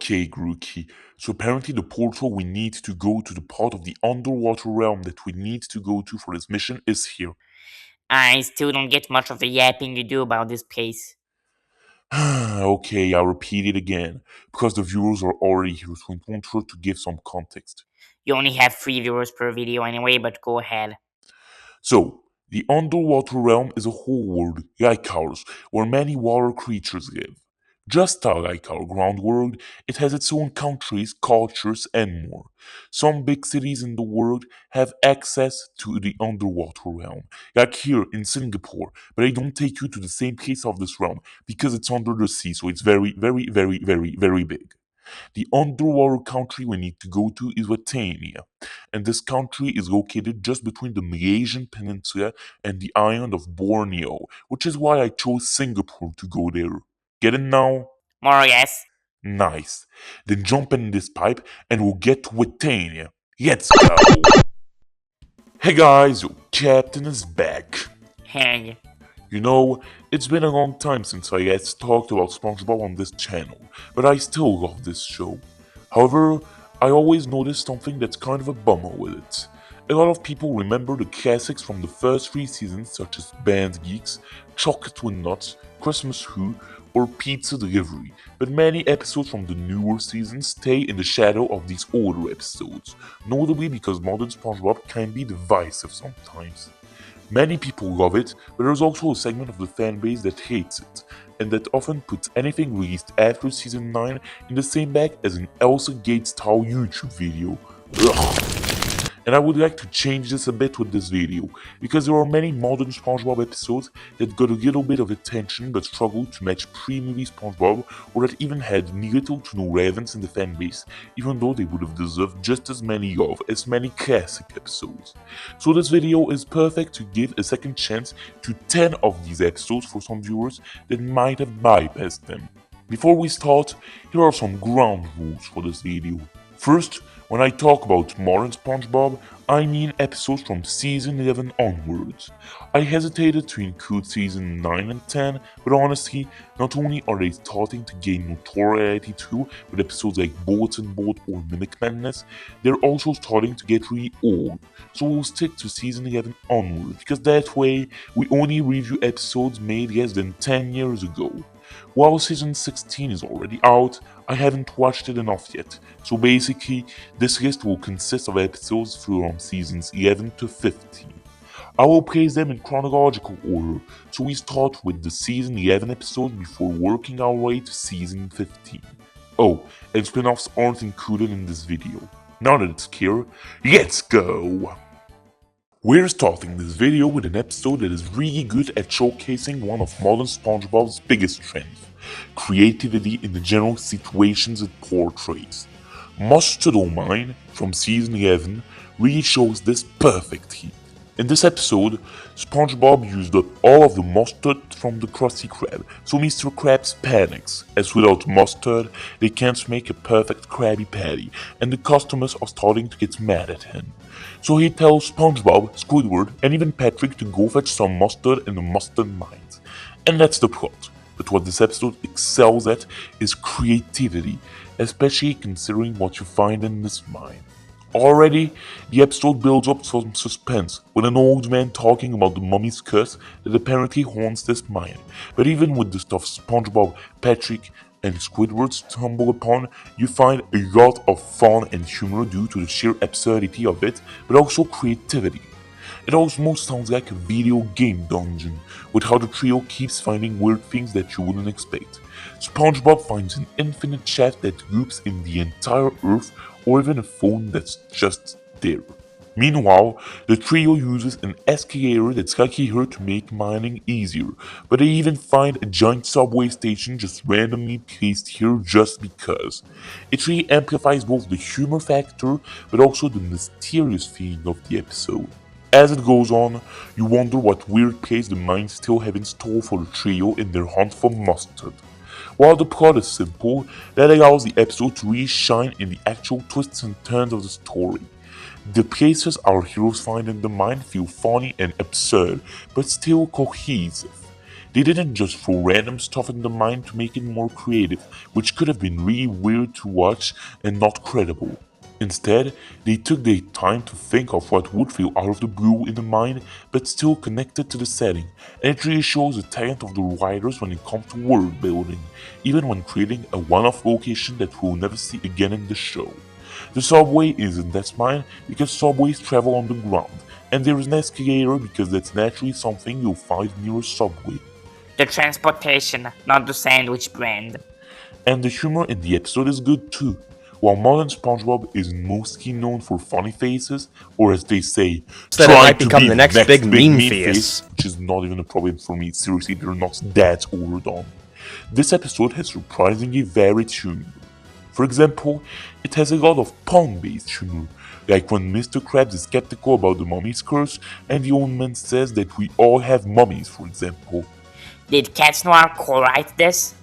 Okay, Grookey. So apparently the portal we need to go to the part of the underwater realm that we need to go to for this mission is here. I still don't get much of the yapping you do about this place. Okay, I'll repeat it again, because the viewers are already here, so I want her to give some context. You only have 3 viewers per video anyway, but go ahead. So, the underwater realm is a whole world, like ours, where many water creatures live. Just like our ground world, it has its own countries, cultures, and more. Some big cities in the world have access to the underwater realm, like here in Singapore, but I don't take you to the same place of this realm because it's under the sea, so it's very, very, very, very, very big. The underwater country we need to go to is Wetania, and this country is located just between the Malaysian peninsula and the island of Borneo, which is why I chose Singapore to go there. Get it now? More or less. Nice. Then jump in this pipe and we'll get to Wetania. Let's go! Hey guys, your captain is back. Hey. You know, it's been a long time since I last talked about SpongeBob on this channel, but I still love this show. However, I always notice something that's kind of a bummer with it. A lot of people remember the classics from the first 3 seasons, such as Band Geeks, Chocolate with Nuts, Christmas Who, or Pizza Delivery, but many episodes from the newer seasons stay in the shadow of these older episodes, notably because Modern SpongeBob can be divisive sometimes. Many people love it, but there's also a segment of the fanbase that hates it, and that often puts anything released after season 9 in the same bag as an Elsa Gate style YouTube video. Ugh. And I would like to change this a bit with this video, because there are many modern SpongeBob episodes that got a little bit of attention but struggled to match pre-movie SpongeBob, or that even had little to no relevance in the fanbase, even though they would have deserved just as many love as many classic episodes. So this video is perfect to give a second chance to 10 of these episodes for some viewers that might have bypassed them. Before we start, here are some ground rules for this video. First, when I talk about Modern SpongeBob, I mean episodes from season 11 onwards. I hesitated to include season 9 and 10, but honestly, not only are they starting to gain notoriety too, with episodes like Boats and Boat or Mimic Madness, they're also starting to get really old. So we'll stick to season 11 onwards, because that way we only review episodes made less than 10 years ago. While season 16 is already out, I haven't watched it enough yet, so basically, this list will consist of episodes from seasons 11 to 15. I will place them in chronological order, so we start with the season 11 episodes before working our way to season 15. Oh, and spin-offs aren't included in this video. Now that it's clear, let's go! We're starting this video with an episode that is really good at showcasing one of modern SpongeBob's biggest strengths, creativity in the general situations it portrays. Mustard O' Mine from season 11 really shows this perfectly. In this episode, SpongeBob used up all of the mustard from the Krusty Krab, so Mr. Krabs panics, as without mustard, they can't make a perfect Krabby Patty, and the customers are starting to get mad at him. So he tells SpongeBob, Squidward, and even Patrick to go fetch some mustard in the mustard mines. And that's the plot. But what this episode excels at is creativity, especially considering what you find in this mine. Already, the episode builds up some suspense with an old man talking about the mummy's curse that apparently haunts this mine. But even with the stuff SpongeBob, Patrick, and Squidward stumble upon, you find a lot of fun and humor due to the sheer absurdity of it, but also creativity. It almost sounds like a video game dungeon, with how the trio keeps finding weird things that you wouldn't expect. SpongeBob finds an infinite shaft that loops in the entire Earth, or even a phone that's just there. Meanwhile, the trio uses an escalator that's likely here to make mining easier, but they even find a giant subway station just randomly placed here just because. It really amplifies both the humor factor, but also the mysterious feeling of the episode. As it goes on, you wonder what weird place the mines still have in store for the trio in their hunt for mustard. While the plot is simple, that allows the episode to really shine in the actual twists and turns of the story. The places our heroes find in the mine feel funny and absurd, but still cohesive. They didn't just throw random stuff in the mine to make it more creative, which could have been really weird to watch and not credible. Instead, they took their time to think of what would feel out of the blue in the mine, but still connected to the setting, and it really shows the talent of the writers when it comes to world building, even when creating a one-off location that we'll never see again in the show. The subway is in that mine because subways travel on the ground, and there is an escalator because that's naturally something you'll find near a subway. The transportation, not the sandwich brand. And the humor in the episode is good too. While Modern SpongeBob is mostly known for funny faces, or as they say, That it trying might to become be the next big meme face. which is not even a problem for me. Seriously, they're not that overdone. This episode has surprisingly varied humor. For example, it has a lot of pun-based humor, like when Mr. Krabs is skeptical about the mummy's curse, and the old man says that we all have mummies, for example. Did Cat Noir co-write this?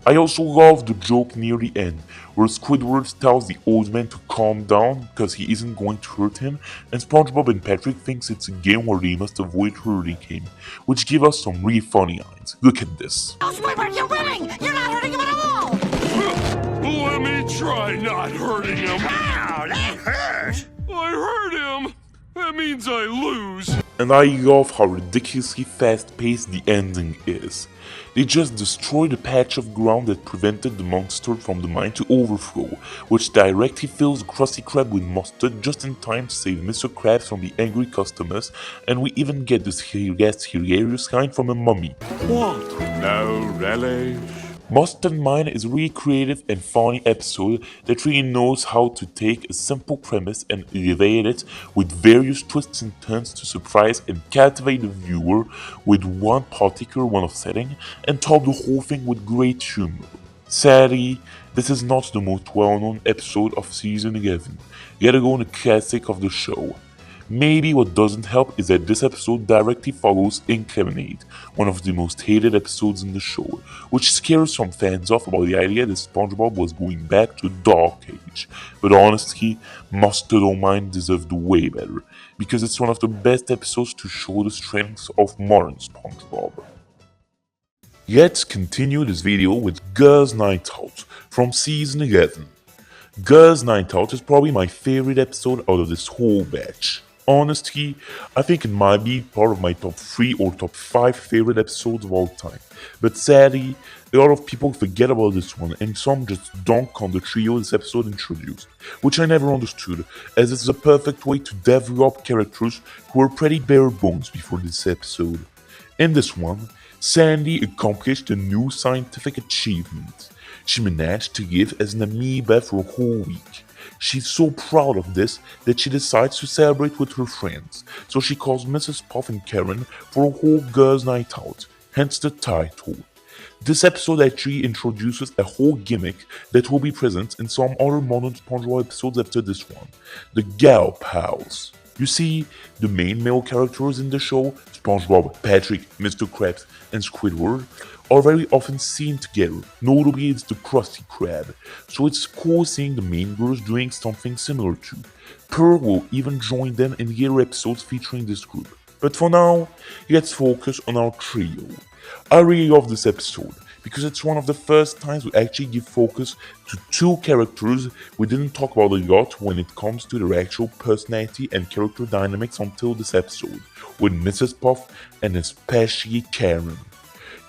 I also love the joke near the end, where Squidward tells the old man to calm down because he isn't going to hurt him, and SpongeBob and Patrick thinks it's a game where they must avoid hurting him, which give us some really funny lines. Look at this. Oh, Squidward, you're winning! You're not hurting him at all! Let me try not hurting him. Ow, that hurt! I hurt him. That means I lose. And I love how ridiculously fast-paced the ending is. They just destroy the patch of ground that prevented the monster from the mine to overflow, which directly fills Krusty Krab with mustard just in time to save Mr. Krabs from the angry customers, and we even get this hilarious line from a mummy. What? No relish? Mustard Mine is a really creative and funny episode that really knows how to take a simple premise and elevate it with various twists and turns to surprise and captivate the viewer with one particular one-off setting and top the whole thing with great humor. Sadly, this is not the most well-known episode of season 11, yet alone a classic of the show. Maybe what doesn't help is that this episode directly follows Ink Lemonade, one of the most hated episodes in the show, which scares some fans off about the idea that SpongeBob was going back to the Dark Age. But honestly, Mustard O' Mine deserved way better, because it's one of the best episodes to show the strengths of modern SpongeBob. Let's continue this video with Girls' Night Out from season 11. Girls' Night Out is probably my favorite episode out of this whole batch. Honestly, I think it might be part of my top 3 or top 5 favorite episodes of all time. But sadly, a lot of people forget about this one and some just dunk on the trio this episode introduced, which I never understood, as it's the perfect way to develop characters who were pretty bare bones before this episode. In this one, Sandy accomplished a new scientific achievement. She managed to live as an amoeba for a whole week. She's so proud of this that she decides to celebrate with her friends, so she calls Mrs. Puff and Karen for a whole girls' night out, hence the title. This episode actually introduces a whole gimmick that will be present in some other modern SpongeBob episodes after this one, the Gal Pals. You see, the main male characters in the show, SpongeBob, Patrick, Mr. Krabs, and Squidward, are very often seen together, notably it's the Krusty Krab, so it's cool seeing the main girls doing something similar too. Pearl will even join them in later episodes featuring this group. But for now, let's focus on our trio. I really love this episode, because it's one of the first times we actually give focus to 2 characters we didn't talk about a lot when it comes to their actual personality and character dynamics until this episode, with Mrs. Puff and especially Karen.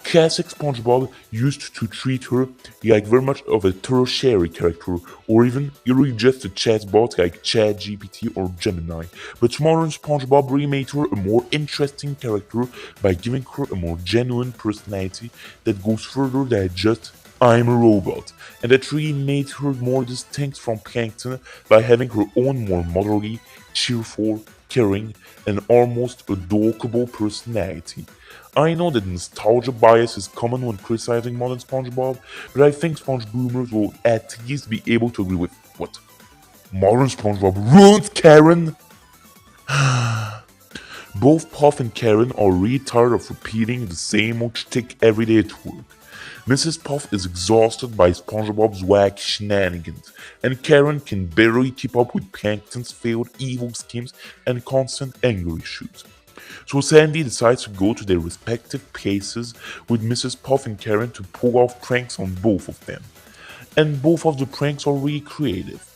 Classic SpongeBob used to treat her like very much of a tertiary character, or even really just a chatbot like ChatGPT or Gemini, but modern SpongeBob really made her a more interesting character by giving her a more genuine personality that goes further than just I'm a robot, and that really made her more distinct from Plankton by having her own more motherly, cheerful, caring, and almost adorable personality. I know that nostalgia bias is common when criticizing modern SpongeBob, but I think Sponge Boomers will at least be able to agree with what? Modern SpongeBob ruins Karen? Both Puff and Karen are really tired of repeating the same old shtick every day at work. Mrs. Puff is exhausted by SpongeBob's wacky shenanigans, and Karen can barely keep up with Plankton's failed evil schemes and constant anger issues. So Sandy decides to go to their respective places with Mrs. Puff and Karen to pull off pranks on both of them. And both of the pranks are really creative.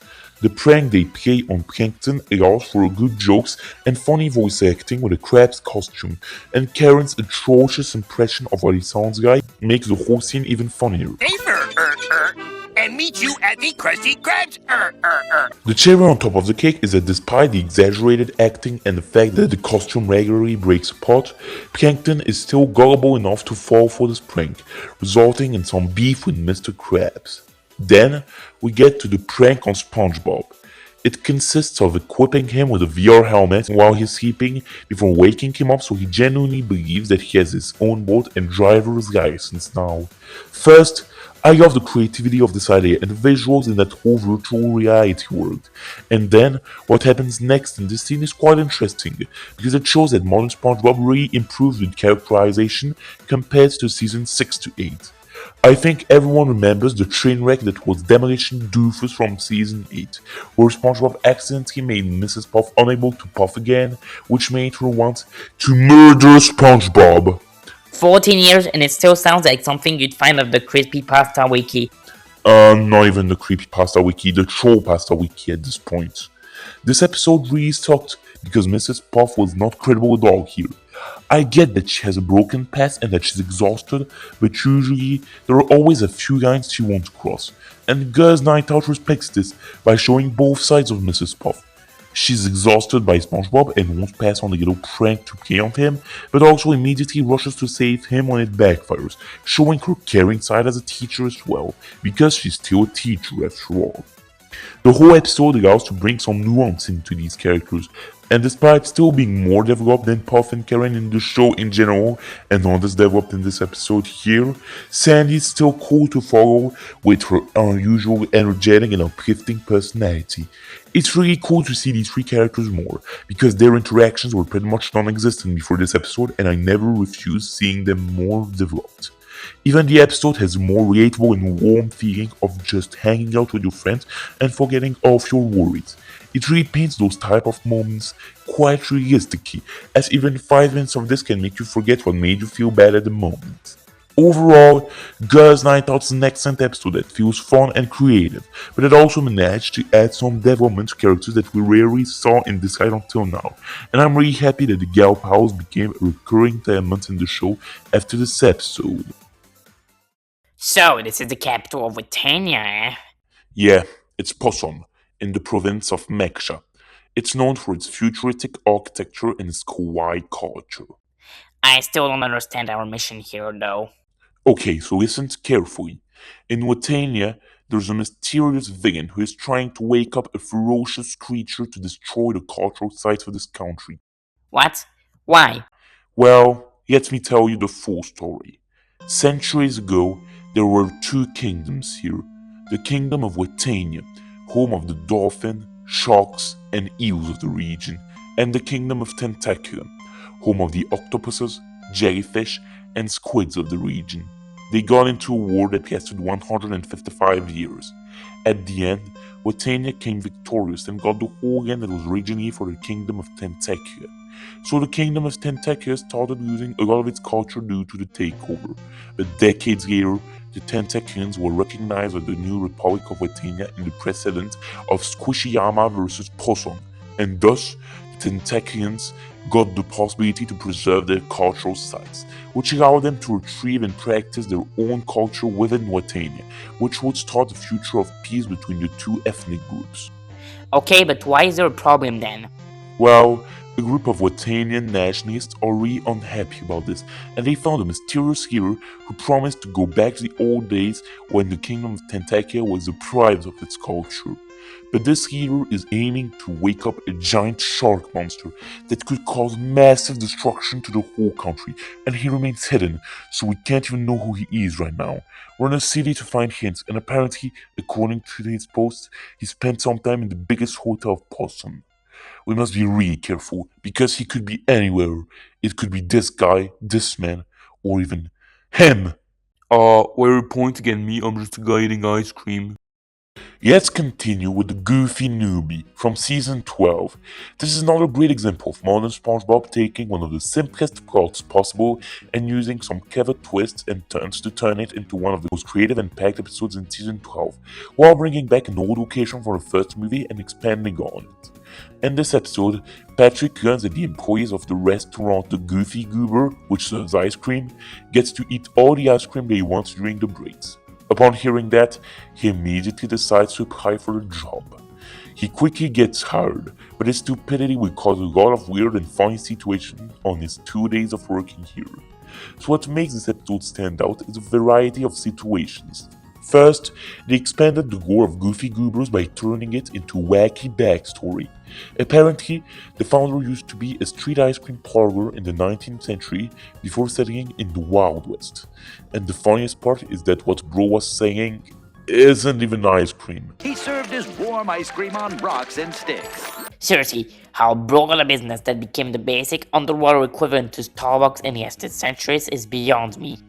The prank they play on Plankton allows for good jokes and funny voice acting with a crab's costume, and Karen's atrocious impression of what he sounds like makes the whole scene even funnier. And meet you at the Krusty Krabs. The cherry on top of the cake is that despite the exaggerated acting and the fact that the costume regularly breaks apart, Plankton is still gullible enough to fall for this prank, resulting in some beef with Mr. Krabs. Then, we get to the prank on SpongeBob. It consists of equipping him with a VR helmet while he's sleeping before waking him up so he genuinely believes that he has his own boat and driver's license now. First, I love the creativity of this idea and the visuals in that whole virtual reality world. And then, what happens next in this scene is quite interesting, because it shows that Modern SpongeBob really improves with characterization compared to season 6 to 8. I think everyone remembers the train wreck that was Demolition Doofus from season 8, where SpongeBob accidentally made Mrs. Puff unable to puff again, which made her want to murder SpongeBob. 14 years and it still sounds like something you'd find on the Creepypasta wiki. Not even the Creepypasta wiki, the Troll Pasta wiki at this point. This episode really sucked because Mrs. Puff was not credible at all here. I get that she has a broken past and that she's exhausted, but usually there are always a few lines she won't cross, and Girls' Night Out respects this by showing both sides of Mrs. Puff. She's exhausted by SpongeBob and won't pass on the little prank to play on him, but also immediately rushes to save him when it backfires, showing her caring side as a teacher as well, because she's still a teacher after all. The whole episode allows to bring some nuance into these characters, and despite still being more developed than Puff and Karen in the show in general, and not as developed in this episode here, Sandy is still cool to follow with her unusual, energetic, and uplifting personality. It's really cool to see these three characters more, because their interactions were pretty much non-existent before this episode, and I never refused seeing them more developed. Even the episode has a more relatable and warm feeling of just hanging out with your friends and forgetting all of your worries. It really paints those type of moments quite realistically, as even 5 minutes of this can make you forget what made you feel bad at the moment. Overall, Girls' Night Out's an excellent episode that feels fun and creative, but it also managed to add some development to characters that we rarely saw in this side until now, and I'm really happy that the Galp House became a recurring element in the show after this episode. So, this is the capital of Wetania, eh? Yeah, it's Possum, in the province of Meksha. It's known for its futuristic architecture and its kawaii culture. I still don't understand our mission here, though. Okay, so listen carefully. In Wetania, there's a mysterious villain who is trying to wake up a ferocious creature to destroy the cultural sites of this country. What? Why? Well, let me tell you the full story. Centuries ago, there were 2 kingdoms here. The kingdom of Wetania, home of the dolphin, sharks, and eels of the region, and the kingdom of Tentaculum, home of the octopuses, jellyfish, and squids of the region. They got into a war that lasted 155 years. At the end, Wetania came victorious and got the whole land that was originally for the kingdom of Tentacula. So the kingdom of Tentacula started losing a lot of its culture due to the takeover. But decades later, the Tentaculans were recognized as the new Republic of Wetania in the precedent of Squishyama versus Possum, and thus the Tentaculans got the possibility to preserve their cultural sites, which allowed them to retrieve and practice their own culture within Wetania, which would start a future of peace between the 2 ethnic groups. Okay, but why is there a problem then? Well, a group of Wetanian nationalists are really unhappy about this, and they found a mysterious hero who promised to go back to the old days when the kingdom of Tentacula was deprived of its culture. But this hero is aiming to wake up a giant shark monster that could cause massive destruction to the whole country, and he remains hidden, so we can't even know who he is right now. We're in a city to find hints, and apparently, according to his posts, he spent some time in the biggest hotel of Possum. We must be really careful, because he could be anywhere. It could be this guy, this man, or even him. Why are you pointing at me? I'm just a guy eating ice cream. Let's continue with the Goofy Newbie from season 12. This is another great example of modern SpongeBob taking one of the simplest plots possible and using some clever twists and turns to turn it into one of the most creative and packed episodes in season 12, while bringing back an old location from the first movie and expanding on it. In this episode, Patrick learns that the employees of the restaurant The Goofy Goober, which serves ice cream, gets to eat all the ice cream they want during the breaks. Upon hearing that, he immediately decides to apply for the job. He quickly gets hired, but his stupidity will cause a lot of weird and funny situations on his 2 days of working here. So what makes this episode stand out is a variety of situations. First, they expanded the lore of Goofy Goobers by turning it into a wacky backstory. Apparently, the founder used to be a street ice cream parlor in the 19th century before settling in the Wild West. And the funniest part is that what Bro was saying isn't even ice cream. He served his warm ice cream on rocks and sticks. Seriously, how broke a business that became the basic underwater equivalent to Starbucks in the centuries is beyond me.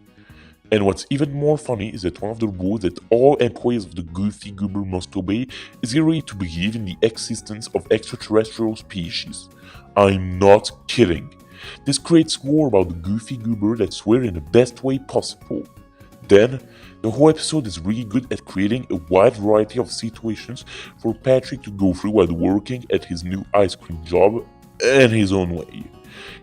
And what's even more funny is that one of the rules that all employees of the Goofy Goober must obey is literally to believe in the existence of extraterrestrial species. I'm not kidding. This creates lore about the Goofy Goober that's weird in the best way possible. Then, the whole episode is really good at creating a wide variety of situations for Patrick to go through while working at his new ice cream job in his own way.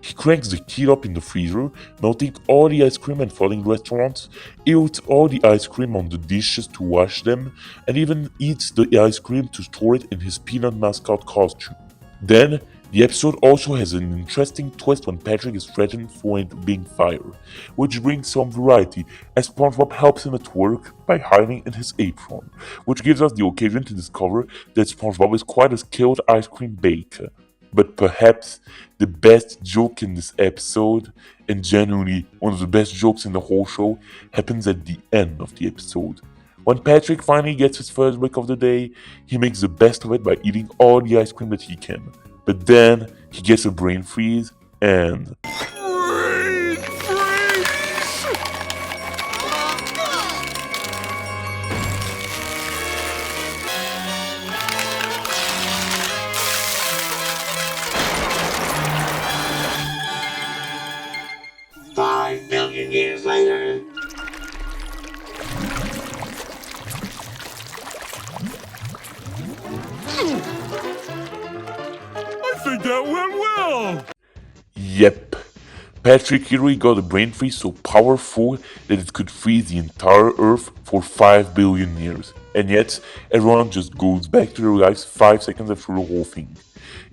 He cranks the kid up in the freezer, melting all the ice cream and flooding the restaurant, eats all the ice cream on the dishes to wash them, and even eats the ice cream to store it in his peanut mascot costume. Then, the episode also has an interesting twist when Patrick is threatened for being fired, which brings some variety as SpongeBob helps him at work by hiding in his apron, which gives us the occasion to discover that SpongeBob is quite a skilled ice cream baker. But perhaps the best joke in this episode, and genuinely one of the best jokes in the whole show, happens at the end of the episode. When Patrick finally gets his first break of the day, he makes the best of it by eating all the ice cream that he can. But then he gets a brain freeze and... Brain freeze! Five million years later. I think that went well! Yep. Patrick literally got a brain freeze so powerful that it could freeze the entire Earth for 5 billion years. And yet, everyone just goes back to their lives 5 seconds after the whole thing.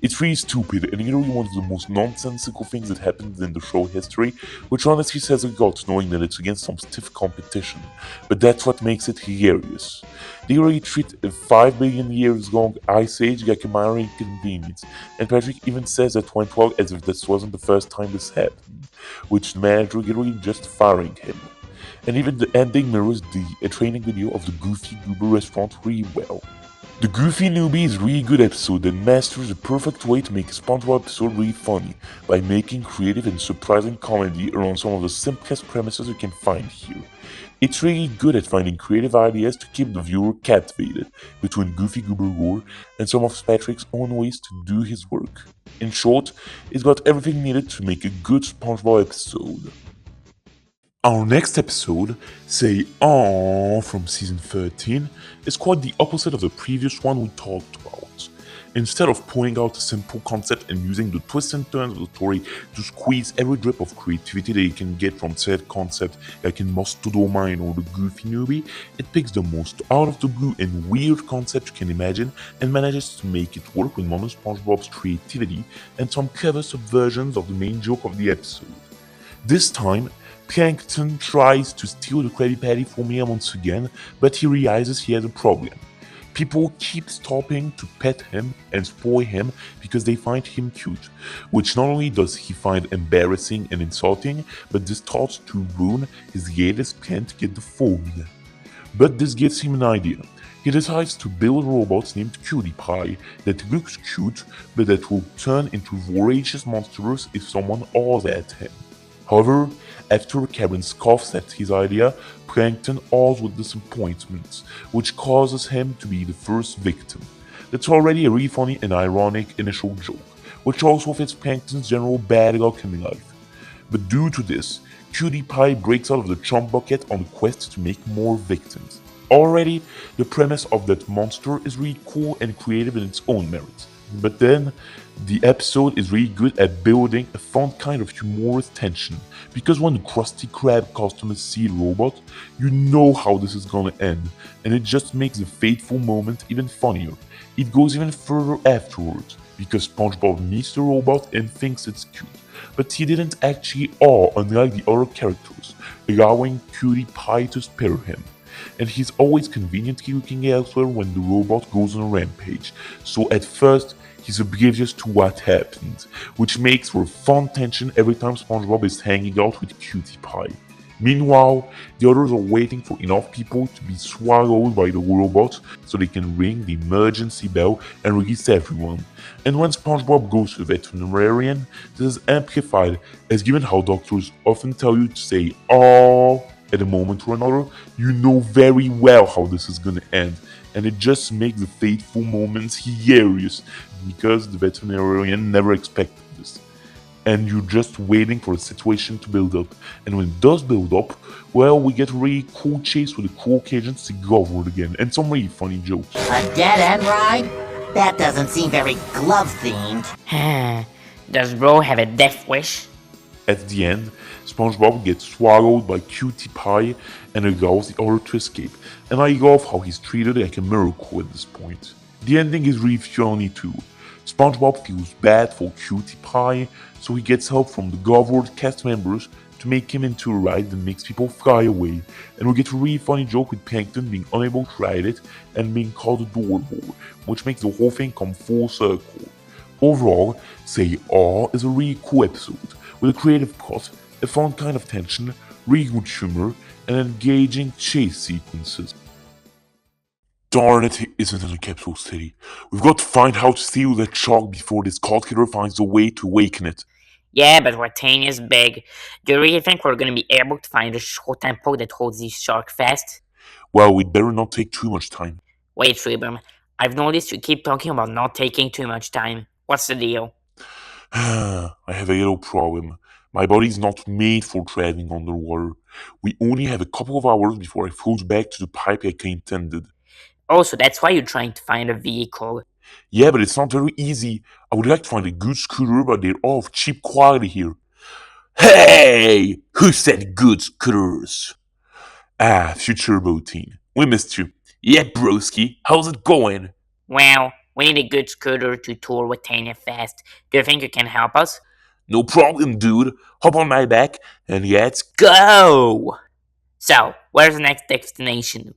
It's really stupid and literally one of the most nonsensical things that happens in the show history, which honestly says a lot knowing that it's against some stiff competition. But that's what makes it hilarious. They literally treat a 5 billion years long ice age like a minor inconvenience, and Patrick even says that went well as if this wasn't the first time this happened, which the manager literally just firing him. And even the ending mirrors the training video of the Goofy Goober restaurant really well. The Goofy Newbie is a really good episode that masters the perfect way to make a SpongeBob episode really funny by making creative and surprising comedy around some of the simplest premises you can find here. It's really good at finding creative ideas to keep the viewer captivated between Goofy Goober lore and some of Patrick's own ways to do his work. In short, it's got everything needed to make a good SpongeBob episode. Our next episode, Say Aww from season 13, is quite the opposite of the previous one we talked about. Instead of pointing out a simple concept and using the twists and turns of the story to squeeze every drip of creativity that you can get from said concept, like in Mine or the Goofy Newbie, it picks the most out of the blue and weird concept you can imagine and manages to make it work with modern SpongeBob's creativity and some clever subversions of the main joke of the episode. This time, Plankton tries to steal the Krabby Patty from him once again, but he realizes he has a problem. People keep stopping to pet him and spoil him because they find him cute, which not only does he find embarrassing and insulting, but this starts to ruin his latest plan to get the phone. But this gives him an idea. He decides to build robots named Cutie Pie that looks cute, but that will turn into voracious monsters if someone awes at him. However, after Karen scoffs at his idea, Plankton awes with disappointment, which causes him to be the first victim. That's already a really funny and ironic initial joke, which also fits Plankton's general bad luck in life. But due to this, Cutie Pie breaks out of the chump bucket on a quest to make more victims. Already, the premise of that monster is really cool and creative in its own merit. But then, the episode is really good at building a fun kind of humorous tension, because when the Krusty Krab customers see the robot, you know how this is gonna end, and it just makes the fateful moment even funnier. It goes even further afterwards, because SpongeBob meets the robot and thinks it's cute, but he didn't actually awe unlike the other characters, allowing Cutie Pie to spare him. And he's always conveniently looking elsewhere when the robot goes on a rampage, so at first he's oblivious to what happened, which makes for fun tension every time SpongeBob is hanging out with Cutie Pie. Meanwhile, the others are waiting for enough people to be swallowed by the robot so they can ring the emergency bell and release everyone. And when SpongeBob goes to the veterinarian, this is amplified, as given how doctors often tell you to say "aww" at a moment or another, you know very well how this is gonna end, and it just makes the fateful moments hilarious because the veterinarian never expected this. And you're just waiting for the situation to build up, and when it does build up, well, we get a really cool chase with the cool Cajuns to Governor again, and some really funny jokes. A dead-end ride? That doesn't seem very glove-themed. Does Bro have a death wish? At the end, SpongeBob gets swallowed by Cutie Pie and allows the other to escape, and I love how he's treated like a miracle at this point. The ending is really funny too. SpongeBob feels bad for Cutie Pie, so he gets help from the Governor cast members to make him into a ride that makes people fly away, and we get a really funny joke with Plankton being unable to ride it and being called adorable, which makes the whole thing come full circle. Overall, Say Aw is a really cool episode, with a creative plot, a fun kind of tension, really good humor, and engaging chase sequences. Darn it, he isn't in the Capsule City. We've got to find how to steal that shark before this cult killer finds a way to awaken it. Yeah, but Wetania's big. Do you really think we're gonna be able to find a show temple that holds these shark fast? Well, we'd better not take too much time. Wait, Freebum. I've noticed you keep talking about not taking too much time. What's the deal? I have a little problem. My body's not made for traveling underwater. We only have a couple of hours before I float back to the pipe like I intended. Oh, so that's why you're trying to find a vehicle. Yeah, but it's not very easy. I would like to find a good scooter, but they're all of cheap quality here. Hey! Who said good scooters? Ah, Future Boating. We missed you. Yeah, broski. How's it going? Well, we need a good scooter to tour Wetania fast. Do you think you can help us? No problem, dude. Hop on my back and let's Go! So, where's the next destination?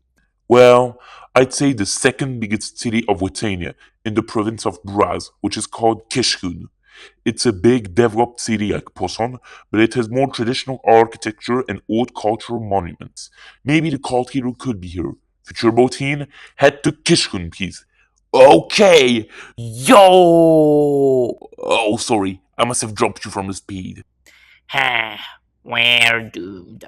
Well, I'd say the second biggest city of Wetania, in the province of Braz, which is called Kishun. It's a big, developed city like Poson, but it has more traditional architecture and old cultural monuments. Maybe the cult hero could be here. Future Botin, head to Kishun, please. Okay! Yo! Oh, sorry. I must have dropped you from the speed. We're doomed.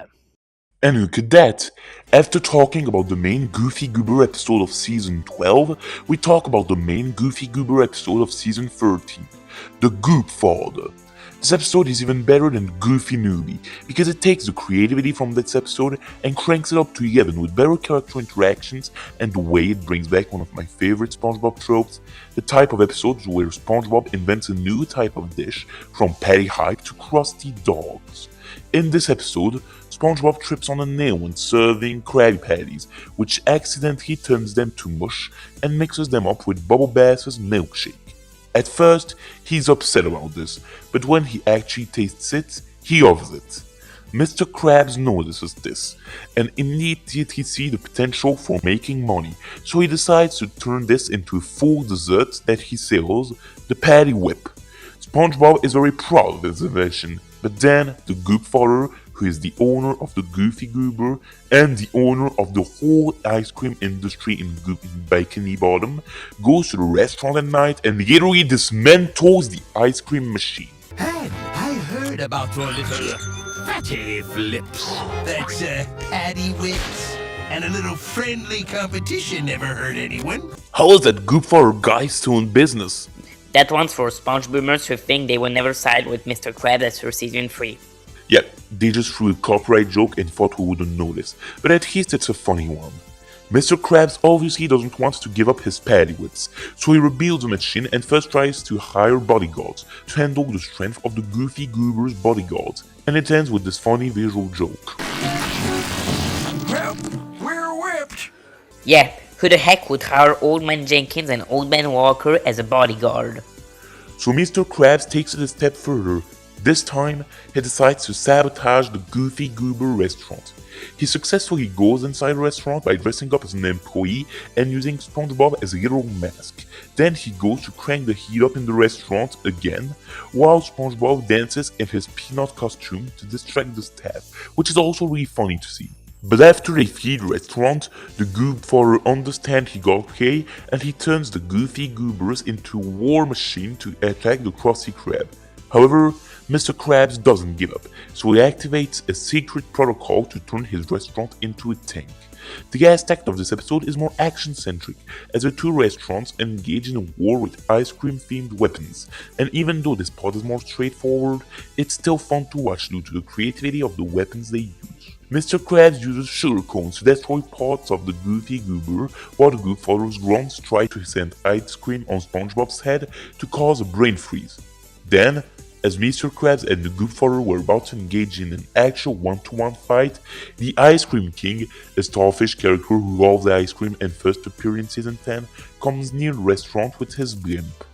And look at that! After talking about the main Goofy Goober episode of Season 12, we talk about the main Goofy Goober episode of Season 13, the Goobfather. This episode is even better than Goofy Newbie, because it takes the creativity from this episode and cranks it up to 11 with better character interactions and the way it brings back one of my favorite SpongeBob tropes, the type of episodes where SpongeBob invents a new type of dish, from patty hype to crusty dogs. In this episode, SpongeBob trips on a nail when serving Krabby Patties, which accidentally turns them to mush and mixes them up with Bubble Bass's milkshake. At first, he's upset about this, but when he actually tastes it, he loves it. Mr. Krabs notices this, and immediately sees the potential for making money, so he decides to turn this into a full dessert that he sells, the Patty Whip. SpongeBob is very proud of his invention, but then the Goobfather, who is the owner of the Goofy Goober and the owner of the whole ice cream industry in Bikini Bottom, goes to the restaurant at night and literally dismantles the ice cream machine. Hey, I heard about your little Fatty flips. That's patty whips. And a little friendly competition never hurt anyone. How is that Goobfather guy still in business? That one's for SpongeBoomers who think they will never side with Mr. Krabs after season 3. Yeah, they just threw a copyright joke and thought we wouldn't notice, but at least it's a funny one. Mr. Krabs obviously doesn't want to give up his patty wits, so he rebuilds a machine and first tries to hire bodyguards to handle the strength of the Goofy Goober's bodyguards, and it ends with this funny visual joke. Well, we're whipped. Yeah, who the heck would hire Old Man Jenkins and Old Man Walker as a bodyguard? So Mr. Krabs takes it a step further. This time, he decides to sabotage the Goofy Goober restaurant. He successfully goes inside the restaurant by dressing up as an employee and using SpongeBob as a literal mask. Then he goes to crank the heat up in the restaurant again, while SpongeBob dances in his peanut costume to distract the staff, which is also really funny to see. But after they flee the restaurant, the Goobfather understands he got away and he turns the Goofy Goobers into a war machine to attack the Krusty Krab. However, Mr. Krabs doesn't give up, so he activates a secret protocol to turn his restaurant into a tank. The last act of this episode is more action-centric, as the two restaurants engage in a war with ice-cream-themed weapons, and even though this part is more straightforward, it's still fun to watch due to the creativity of the weapons they use. Mr. Krabs uses sugar cones to destroy parts of the Goofy Goober, while the Goobfather's grunts try to send ice cream on SpongeBob's head to cause a brain freeze. Then, as Mr. Krabs and the Goobfather were about to engage in an actual one-to-one fight, the Ice Cream King, a starfish character who loves the ice cream and first appeared in Season 10, comes near the restaurant with his blimp.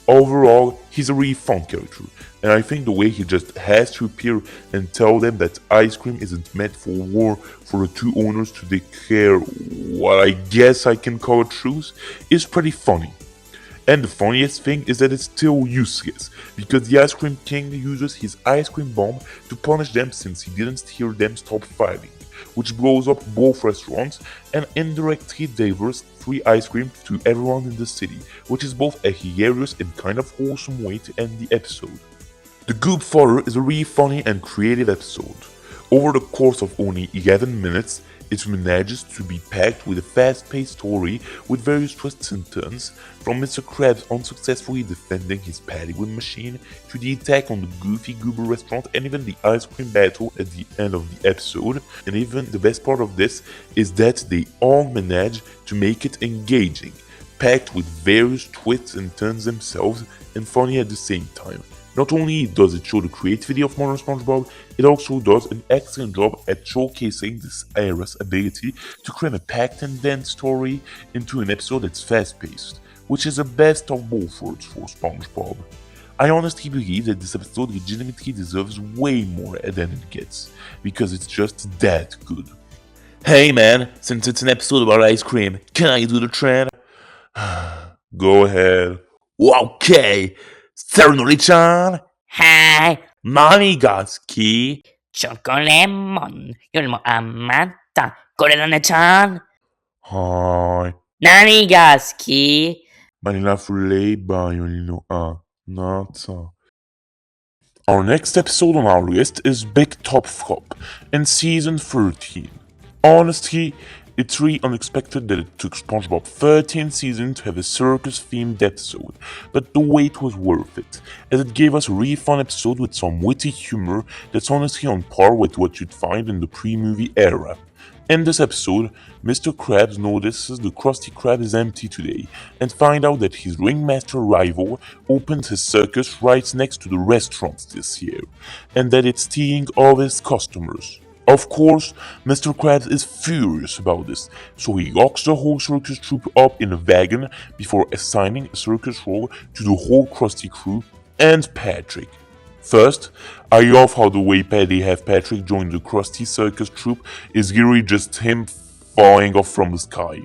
Overall, he's a really fun character, and I think the way he just has to appear and tell them that ice cream isn't meant for war for the two owners to declare what I guess I can call a truce is pretty funny. And the funniest thing is that it's still useless, because the Ice Cream King uses his ice cream bomb to punish them since he didn't hear them stop fighting, which blows up both restaurants and indirectly delivers free ice cream to everyone in the city, which is both a hilarious and kind of wholesome way to end the episode. The Goobfather is a really funny and creative episode. Over the course of only 11 minutes, it manages to be packed with a fast-paced story with various twists and turns, from Mr. Krabs unsuccessfully defending his patty win machine, to the attack on the Goofy Goober restaurant, and even the ice cream battle at the end of the episode. And even the best part of this is that they all manage to make it engaging, packed with various twists and turns themselves, and funny at the same time. Not only does it show the creativity of Modern SpongeBob, it also does an excellent job at showcasing this era's ability to cram a packed and dense story into an episode that's fast-paced, which is the best of both worlds for SpongeBob. I honestly believe that this episode legitimately deserves way more than it gets, because it's just that good. Hey man, since it's an episode about ice cream, can I do the trend? Go ahead. Okay! Serenori-chan! Hi, Nanigaski! Chocolemon, yun mo amata, Korelane-chan, Hi. Nanigaski. Manila Fule Bayonino Nata. Our next episode on our list is Big Top Flop in Season 13. Honestly, it's really unexpected that it took SpongeBob 13 seasons to have a circus-themed episode, but the wait was worth it, as it gave us a really fun episode with some witty humor that's honestly on par with what you'd find in the pre-movie era. In this episode, Mr. Krabs notices the Krusty Krab is empty today, and find out that his ringmaster rival opened his circus right next to the restaurant this year, and that it's stealing all his customers. Of course, Mr. Krabs is furious about this, so he locks the whole circus troupe up in a wagon before assigning a circus role to the whole Krusty crew and Patrick. First, I love how the way they have Patrick join the Krusty circus troupe is literally just him falling off from the sky.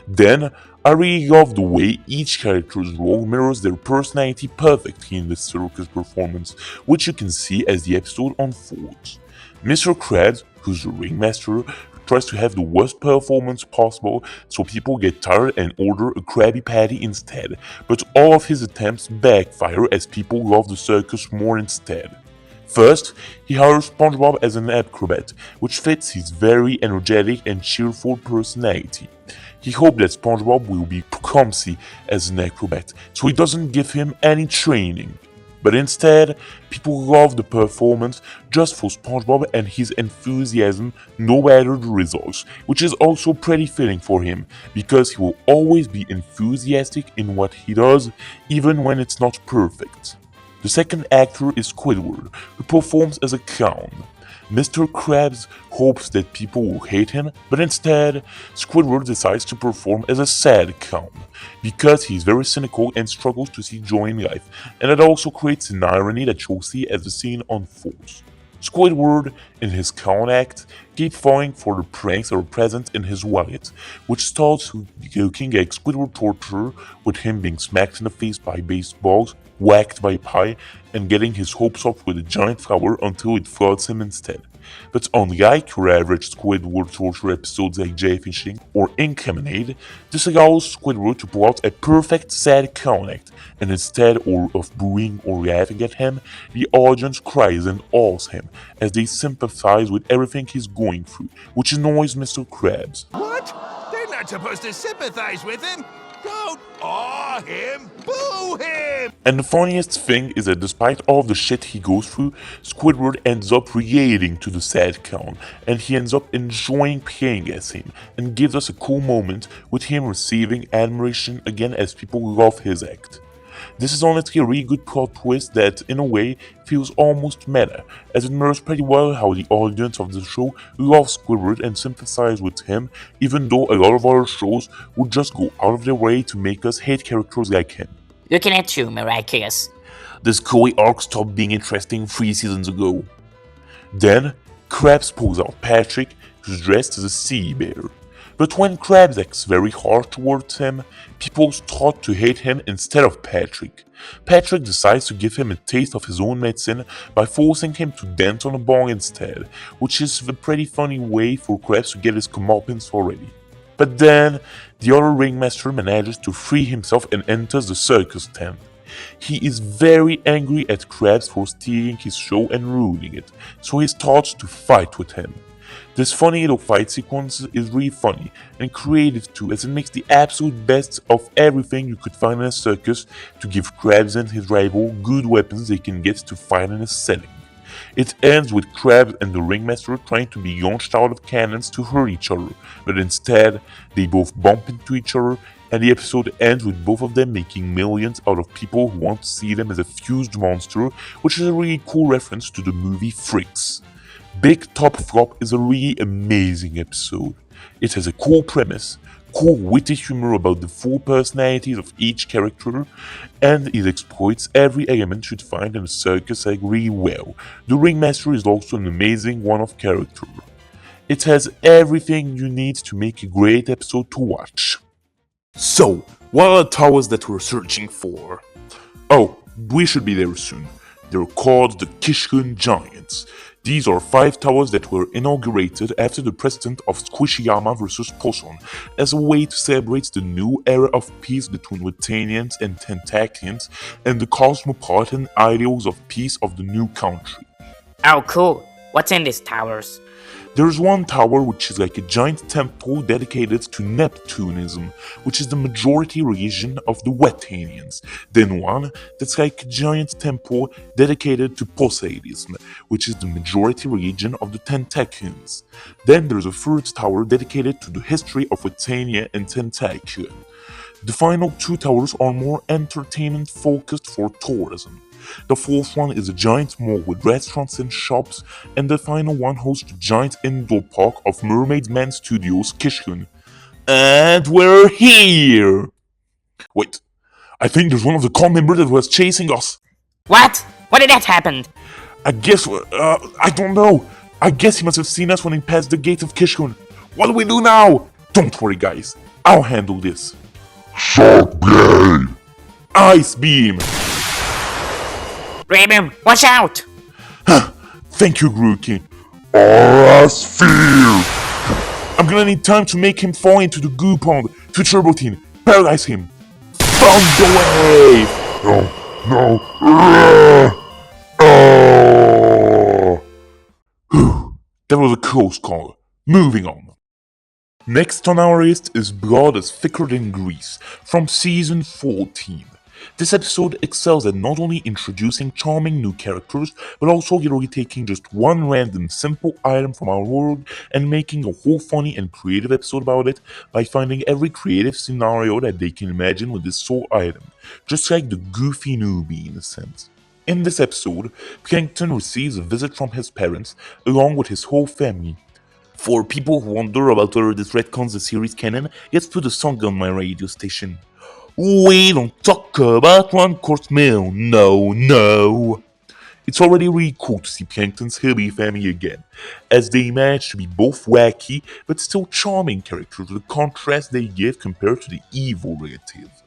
Then, I really love the way each character's role mirrors their personality perfectly in this circus performance, which you can see as the episode unfolds. Mr. Krabs, who's the ringmaster, tries to have the worst performance possible so people get tired and order a Krabby Patty instead, but all of his attempts backfire as people love the circus more instead. First, he hires SpongeBob as an acrobat, which fits his very energetic and cheerful personality. He hoped that SpongeBob will be clumsy as an acrobat, so he doesn't give him any training. But instead, people love the performance just for SpongeBob and his enthusiasm no matter the results, which is also pretty fitting for him, because he will always be enthusiastic in what he does, even when it's not perfect. The second actor is Squidward, who performs as a clown. Mr. Krabs hopes that people will hate him, but instead, Squidward decides to perform as a sad clown, because he's very cynical and struggles to see joy in life, and it also creates an irony that you'll see as the scene unfolds. Squidward, in his clown act, keeps falling for the pranks that are present in his wallet, which starts looking like Squidward torture, with him being smacked in the face by baseballs, whacked by pie, and getting his hopes up with a giant flower until it floods him instead. But unlike your average Squidward torture episodes like Jellyfishing or Ink Lemonade, this allows Squidward to pull out a perfect sad clown act, and instead of booing or laughing at him, the audience cries and awes him as they sympathize with everything he's going through, which annoys Mr. Krabs. What? They're not supposed to sympathize with him. Don't awe him, boo him! And the funniest thing is that despite all the shit he goes through, Squidward ends up relating to the sad clown, and he ends up enjoying playing as him, and gives us a cool moment with him receiving admiration again as people love his act. This is honestly a really good plot twist that, in a way, feels almost meta, as it mirrors pretty well how the audience of the show loves Squidward and sympathize with him, even though a lot of other shows would just go out of their way to make us hate characters like him. Looking at you, Miraculous. This Chloe arc stopped being interesting 3 seasons ago. Then, Krabs pulls out Patrick, who's dressed as a sea bear. But when Krabs acts very hard towards him, people start to hate him instead of Patrick. Patrick decides to give him a taste of his own medicine by forcing him to dance on a bong instead, which is a pretty funny way for Krabs to get his comeuppance already. But then, the other ringmaster manages to free himself and enters the circus tent. He is very angry at Krabs for stealing his show and ruining it, so he starts to fight with him. This funny little fight sequence is really funny and creative too, as it makes the absolute best of everything you could find in a circus to give Krabs and his rival good weapons they can get to fight in a setting. It ends with Krabs and the ringmaster trying to be launched out of cannons to hurt each other, but instead they both bump into each other, and the episode ends with both of them making millions out of people who want to see them as a fused monster, which is a really cool reference to the movie Freaks. Big Top Flop is a really amazing episode. It has a cool premise, cool witty humor about the full personalities of each character, and it exploits every element you'd find in a circus act really well. The ringmaster is also an amazing one-off character. It has everything you need to make a great episode to watch. So, what are the towers that we're searching for? Oh, we should be there soon. They're called the Kishun Giants. These are 5 towers that were inaugurated after the precedent of Squishyama vs. Possum as a way to celebrate the new era of peace between Wetanians and Tentakians and the cosmopolitan ideals of peace of the new country. Oh, cool. What's in these towers? There's one tower which is like a giant temple dedicated to Neptunism, which is the majority religion of the Wetanians. Then one that's like a giant temple dedicated to Poseidism, which is the majority religion of the Tentakians. Then there's a third tower dedicated to the history of Wetania and Tentakion. The final 2 towers are more entertainment focused for tourism. The fourth one is a giant mall with restaurants and shops, and the final one hosts the giant indoor park of Mermaid Man Studios Kishun. And we're here! Wait, I think there's one of the call members that was chasing us. What? When did that happen? I guess, I don't know. I guess he must have seen us when he passed the gate of Kishun. What do we do now? Don't worry, guys. I'll handle this. Shark Blade! Ice Beam! Raven, watch out! Thank you, Grookey. Aura Sphere! I'm gonna need time to make him fall into the goo pond to Turbo Teen. Paralyze him. Thunder Wave! No, no. Oh! That was a close call. Moving on. Next on our list is Blood is Thicker Than Grease from season 14. This episode excels at not only introducing charming new characters, but also literally taking just one random simple item from our world and making a whole funny and creative episode about it by finding every creative scenario that they can imagine with this sole item, just like the Goofy Newbie in a sense. In this episode, Plankton receives a visit from his parents along with his whole family. For people who wonder about whether this retcons the series canon, let's put a song on my radio station. We don't talk about one-course meal, no. It's already really cool to see Plankton's Hillbilly family again, as they manage to be both wacky but still charming characters with the contrast they give compared to the evil relatives.